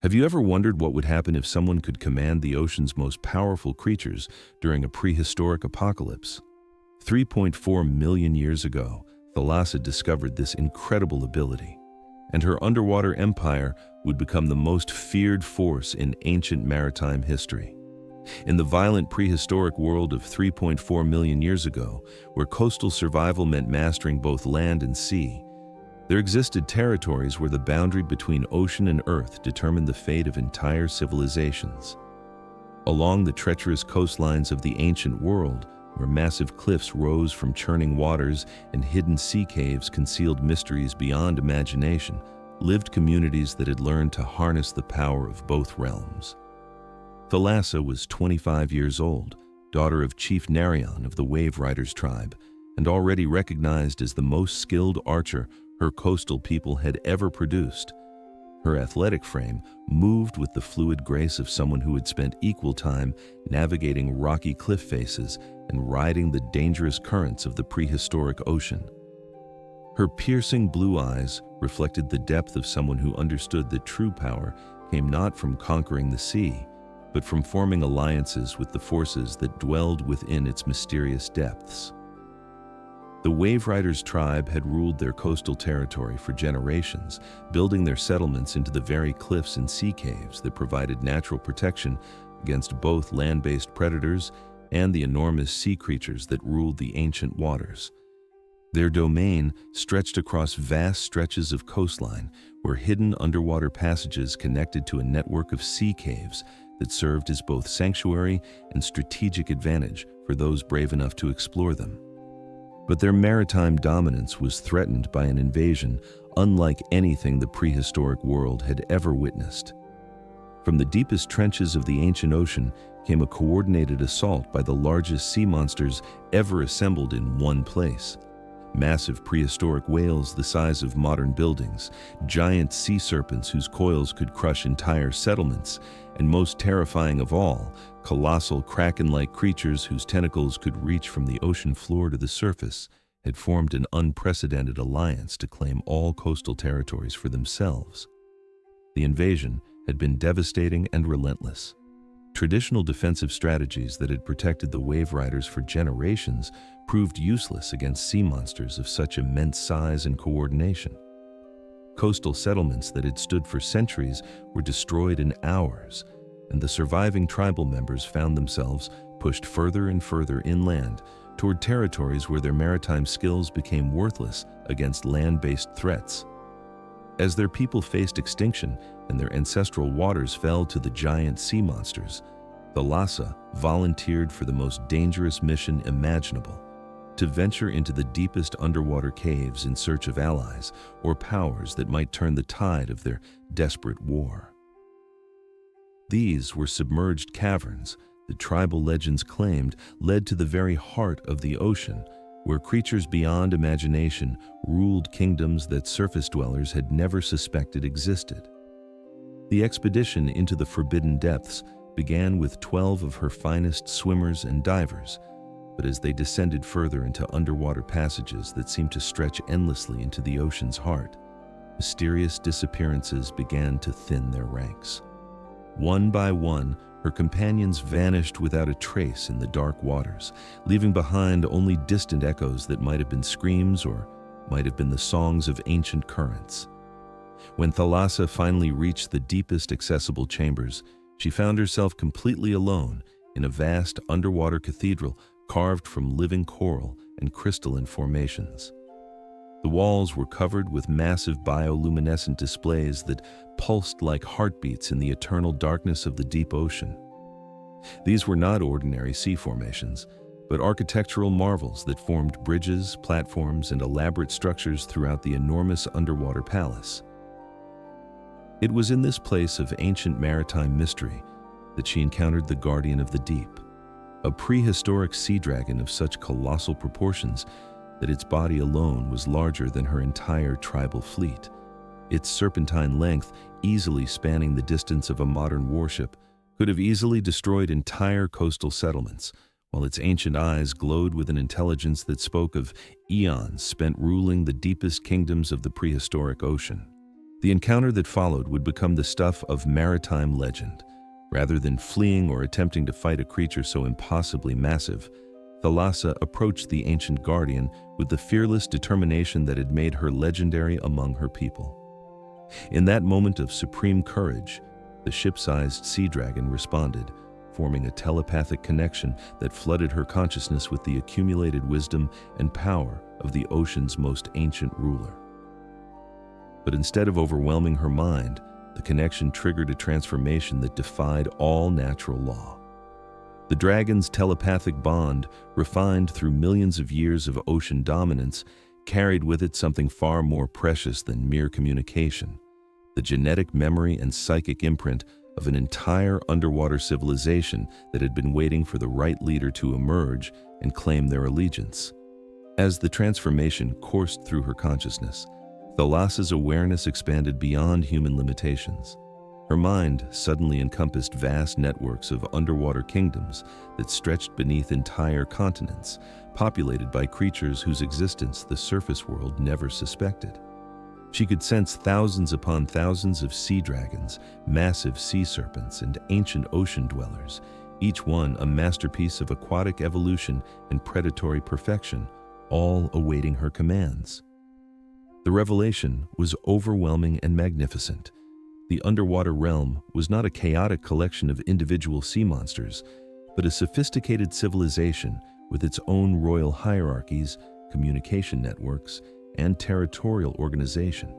Have you ever wondered what would happen if someone could command the ocean's most powerful creatures during a prehistoric apocalypse? 3.4 million years ago, Thalassa discovered this incredible ability, and her underwater empire would become the most feared force in ancient maritime history. In the violent prehistoric world of 3.4 million years ago, where coastal survival meant mastering both land and sea, there existed territories where the boundary between ocean and earth determined the fate of entire civilizations. Along the treacherous coastlines of the ancient world, where massive cliffs rose from churning waters and hidden sea caves concealed mysteries beyond imagination, lived communities that had learned to harness the power of both realms. Thalassa was 25 years old, daughter of Chief Narion of the Wave Riders tribe, and already recognized as the most skilled archer her coastal people had ever produced. Her athletic frame moved with the fluid grace of someone who had spent equal time navigating rocky cliff faces and riding the dangerous currents of the prehistoric ocean. Her piercing blue eyes reflected the depth of someone who understood that true power came not from conquering the sea, but from forming alliances with the forces that dwelled within its mysterious depths. The Wave Riders tribe had ruled their coastal territory for generations, building their settlements into the very cliffs and sea caves that provided natural protection against both land-based predators and the enormous sea creatures that ruled the ancient waters. Their domain stretched across vast stretches of coastline, where hidden underwater passages connected to a network of sea caves that served as both sanctuary and strategic advantage for those brave enough to explore them. But their maritime dominance was threatened by an invasion unlike anything the prehistoric world had ever witnessed. From the deepest trenches of the ancient ocean came a coordinated assault by the largest sea monsters ever assembled in one place. Massive prehistoric whales the size of modern buildings, giant sea serpents whose coils could crush entire settlements, and most terrifying of all, colossal kraken-like creatures whose tentacles could reach from the ocean floor to the surface, had formed an unprecedented alliance to claim all coastal territories for themselves. The invasion had been devastating and relentless. Traditional defensive strategies that had protected the Wave Riders for generations proved useless against sea monsters of such immense size and coordination. Coastal settlements that had stood for centuries were destroyed in hours, and the surviving tribal members found themselves pushed further and further inland toward territories where their maritime skills became worthless against land-based threats. As their people faced extinction and their ancestral waters fell to the giant sea monsters, Thalassa volunteered for the most dangerous mission imaginable: to venture into the deepest underwater caves in search of allies or powers that might turn the tide of their desperate war. These were submerged caverns that tribal legends claimed led to the very heart of the ocean, where creatures beyond imagination ruled kingdoms that surface dwellers had never suspected existed. The expedition into the forbidden depths began with 12 of her finest swimmers and divers, but as they descended further into underwater passages that seemed to stretch endlessly into the ocean's heart, mysterious disappearances began to thin their ranks. One by one, her companions vanished without a trace in the dark waters, leaving behind only distant echoes that might have been screams or might have been the songs of ancient currents. When Thalassa finally reached the deepest accessible chambers, she found herself completely alone in a vast underwater cathedral carved from living coral and crystalline formations. The walls were covered with massive bioluminescent displays that pulsed like heartbeats in the eternal darkness of the deep ocean. These were not ordinary sea formations, but architectural marvels that formed bridges, platforms, and elaborate structures throughout the enormous underwater palace. It was in this place of ancient maritime mystery that she encountered the guardian of the deep, a prehistoric sea dragon of such colossal proportions that its body alone was larger than her entire tribal fleet. Its serpentine length, easily spanning the distance of a modern warship, could have easily destroyed entire coastal settlements, while its ancient eyes glowed with an intelligence that spoke of eons spent ruling the deepest kingdoms of the prehistoric ocean. The encounter that followed would become the stuff of maritime legend. Rather than fleeing or attempting to fight a creature so impossibly massive, Thalassa approached the ancient guardian with the fearless determination that had made her legendary among her people. In that moment of supreme courage, the ship-sized sea dragon responded, forming a telepathic connection that flooded her consciousness with the accumulated wisdom and power of the ocean's most ancient ruler. But instead of overwhelming her mind, the connection triggered a transformation that defied all natural law. The dragon's telepathic bond, refined through millions of years of ocean dominance, carried with it something far more precious than mere communication: the genetic memory and psychic imprint of an entire underwater civilization that had been waiting for the right leader to emerge and claim their allegiance. As the transformation coursed through her consciousness, Thalassa's awareness expanded beyond human limitations. Her mind suddenly encompassed vast networks of underwater kingdoms that stretched beneath entire continents, populated by creatures whose existence the surface world never suspected. She could sense thousands upon thousands of sea dragons, massive sea serpents, and ancient ocean dwellers, each one a masterpiece of aquatic evolution and predatory perfection, all awaiting her commands. The revelation was overwhelming and magnificent. The underwater realm was not a chaotic collection of individual sea monsters, but a sophisticated civilization with its own royal hierarchies, communication networks, and territorial organization.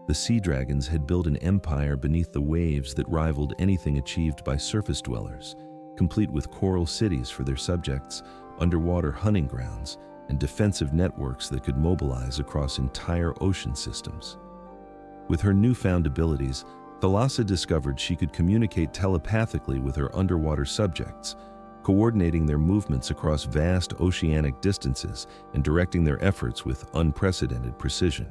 The sea dragons had built an empire beneath the waves that rivaled anything achieved by surface dwellers, complete with coral cities for their subjects, underwater hunting grounds, and defensive networks that could mobilize across entire ocean systems. With her newfound abilities, Thalassa discovered she could communicate telepathically with her underwater subjects, coordinating their movements across vast oceanic distances and directing their efforts with unprecedented precision.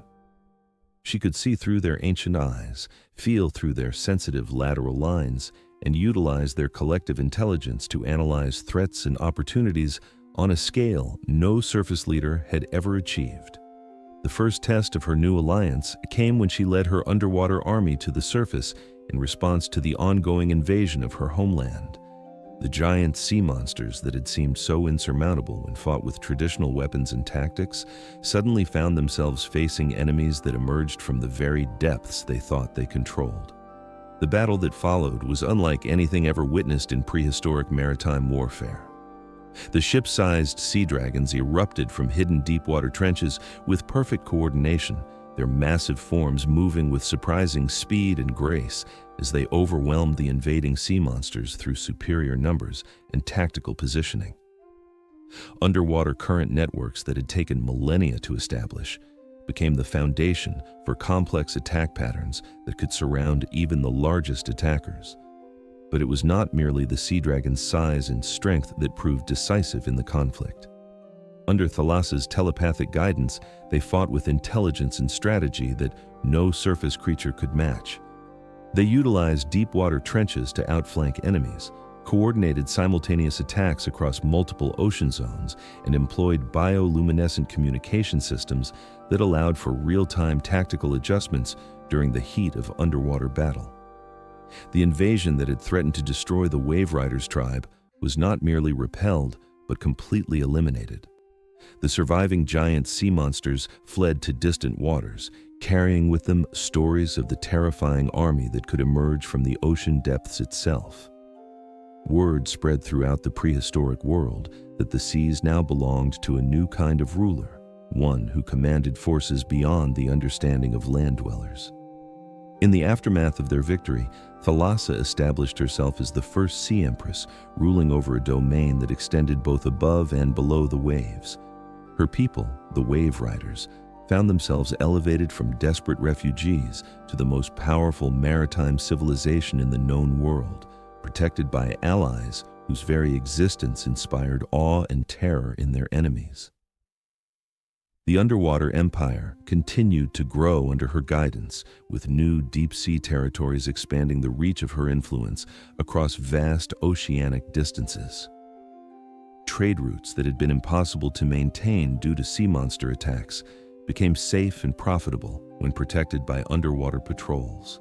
She could see through their ancient eyes, feel through their sensitive lateral lines, and utilize their collective intelligence to analyze threats and opportunities on a scale no surface leader had ever achieved. The first test of her new alliance came when she led her underwater army to the surface in response to the ongoing invasion of her homeland. The giant sea monsters that had seemed so insurmountable when fought with traditional weapons and tactics suddenly found themselves facing enemies that emerged from the very depths they thought they controlled. The battle that followed was unlike anything ever witnessed in prehistoric maritime warfare. The ship-sized sea dragons erupted from hidden deep-water trenches with perfect coordination, their massive forms moving with surprising speed and grace as they overwhelmed the invading sea monsters through superior numbers and tactical positioning. Underwater current networks that had taken millennia to establish became the foundation for complex attack patterns that could surround even the largest attackers. But it was not merely the sea dragon's size and strength that proved decisive in the conflict. Under Thalassa's telepathic guidance, they fought with intelligence and strategy that no surface creature could match. They utilized deep-water trenches to outflank enemies, coordinated simultaneous attacks across multiple ocean zones, and employed bioluminescent communication systems that allowed for real-time tactical adjustments during the heat of underwater battle. The invasion that had threatened to destroy the Wave Riders tribe was not merely repelled, but completely eliminated. The surviving giant sea monsters fled to distant waters, carrying with them stories of the terrifying army that could emerge from the ocean depths itself. Word spread throughout the prehistoric world that the seas now belonged to a new kind of ruler, one who commanded forces beyond the understanding of land dwellers. In the aftermath of their victory, Thalassa established herself as the first sea empress, ruling over a domain that extended both above and below the waves. Her people, the Wave Riders, found themselves elevated from desperate refugees to the most powerful maritime civilization in the known world, protected by allies whose very existence inspired awe and terror in their enemies. The underwater empire continued to grow under her guidance, with new deep-sea territories expanding the reach of her influence across vast oceanic distances. Trade routes that had been impossible to maintain due to sea monster attacks became safe and profitable when protected by underwater patrols.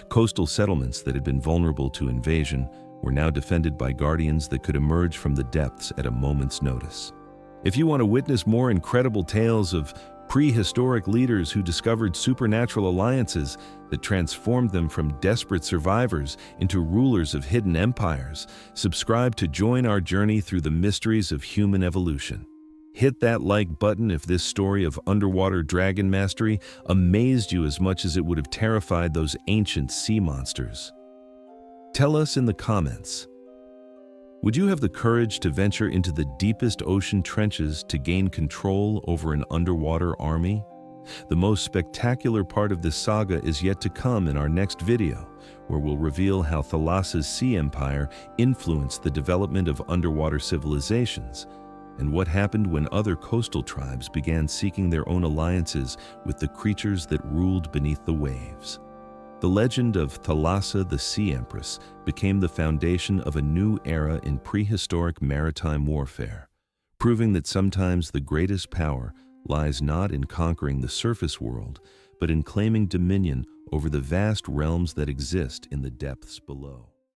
Coastal settlements that had been vulnerable to invasion were now defended by guardians that could emerge from the depths at a moment's notice. If you want to witness more incredible tales of prehistoric leaders who discovered supernatural alliances that transformed them from desperate survivors into rulers of hidden empires, subscribe to join our journey through the mysteries of human evolution. Hit that like button if this story of underwater dragon mastery amazed you as much as it would have terrified those ancient sea monsters. Tell us in the comments, would you have the courage to venture into the deepest ocean trenches to gain control over an underwater army? The most spectacular part of this saga is yet to come in our next video, where we'll reveal how Thalassa's sea empire influenced the development of underwater civilizations, and what happened when other coastal tribes began seeking their own alliances with the creatures that ruled beneath the waves. The legend of Thalassa the Sea Empress became the foundation of a new era in prehistoric maritime warfare, proving that sometimes the greatest power lies not in conquering the surface world, but in claiming dominion over the vast realms that exist in the depths below.